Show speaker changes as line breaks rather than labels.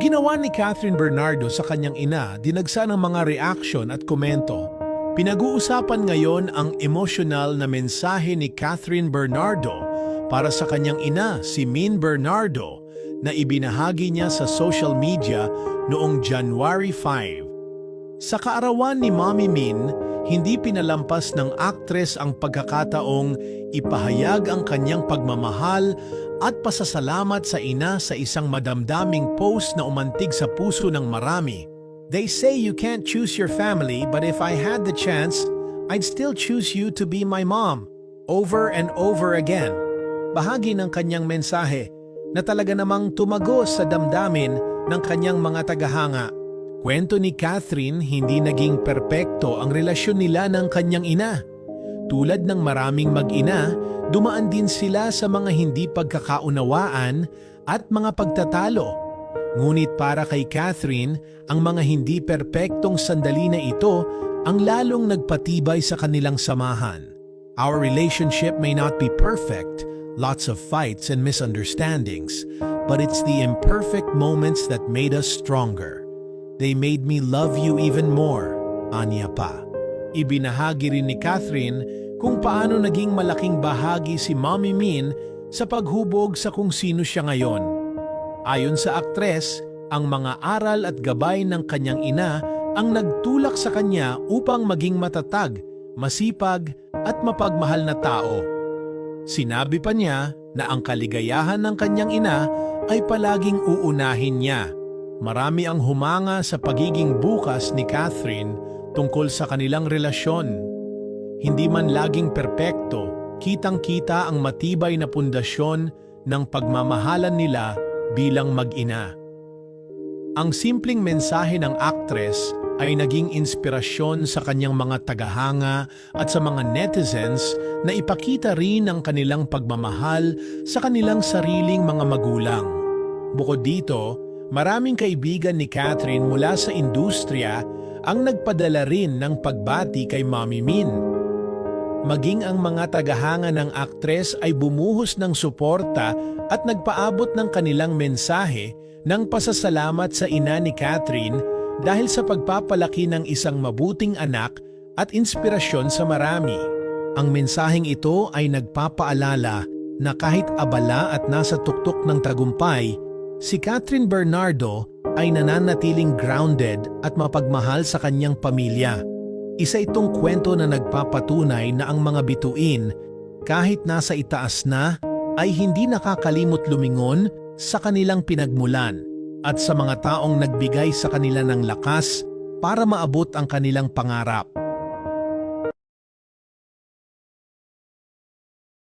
ginawa ni Catherine Bernardo sa kanyang ina dinagsa ng mga reaksyon at komento. Pinag-uusapan ngayon ang emosyonal na mensahe ni Catherine Bernardo para sa kanyang ina si Min Bernardo na ibinahagi niya sa social media noong January 5. Sa kaarawan ni Mommy Min, hindi pinalampas ng aktres ang pagkakataong ipahayag ang kanyang pagmamahal at pasasalamat sa ina sa isang madamdaming post na umantig sa puso ng marami. They say you can't choose your family, but if I had the chance, I'd still choose you to be my mom. Over and over again. Bahagi ng kanyang mensahe na talaga namang tumagos sa damdamin ng kanyang mga tagahanga. Kwento ni Catherine, hindi naging perpekto ang relasyon nila ng kanyang ina. Tulad ng maraming mag-ina, dumaan din sila sa mga hindi pagkakaunawaan at mga pagtatalo. Ngunit para kay Catherine, ang mga hindi perpektong sandali na ito ang lalong nagpatibay sa kanilang samahan. Our relationship may not be perfect, lots of fights and misunderstandings, but it's the imperfect moments that made us stronger. They made me love you even more, anya pa. Ibinahagi rin ni Catherine kung paano naging malaking bahagi si Mommy Min sa paghubog sa kung sino siya ngayon. Ayon sa aktres, ang mga aral at gabay ng kanyang ina ang nagtulak sa kanya upang maging matatag, masipag at mapagmahal na tao. Sinabi pa niya na ang kaligayahan ng kanyang ina ay palaging uunahin niya. Marami ang humanga sa pagiging bukas ni Catherine tungkol sa kanilang relasyon. Hindi man laging perpekto, kitang-kita ang matibay na pundasyon ng pagmamahalan nila bilang mag-ina. Ang simpleng mensahe ng aktres ay naging inspirasyon sa kanyang mga tagahanga at sa mga netizens na ipakita rin ang kanilang pagmamahal sa kanilang sariling mga magulang. Bukod dito, maraming kaibigan ni Catherine mula sa industriya ang nagpadala rin ng pagbati kay Mommy Min. Maging ang mga tagahanga ng aktres ay bumuhos ng suporta at nagpaabot ng kanilang mensahe ng pasasalamat sa ina ni Catherine dahil sa pagpapalaki ng isang mabuting anak at inspirasyon sa marami. Ang mensaheng ito ay nagpapaalala na kahit abala at nasa tuktok ng tagumpay, si Catherine Bernardo ay nananatiling grounded at mapagmahal sa kanyang pamilya. Isa itong kwento na nagpapatunay na ang mga bituin, kahit nasa itaas na, ay hindi nakakalimot lumingon sa kanilang pinagmulan at sa mga taong nagbigay sa kanila ng lakas para maabot ang kanilang pangarap.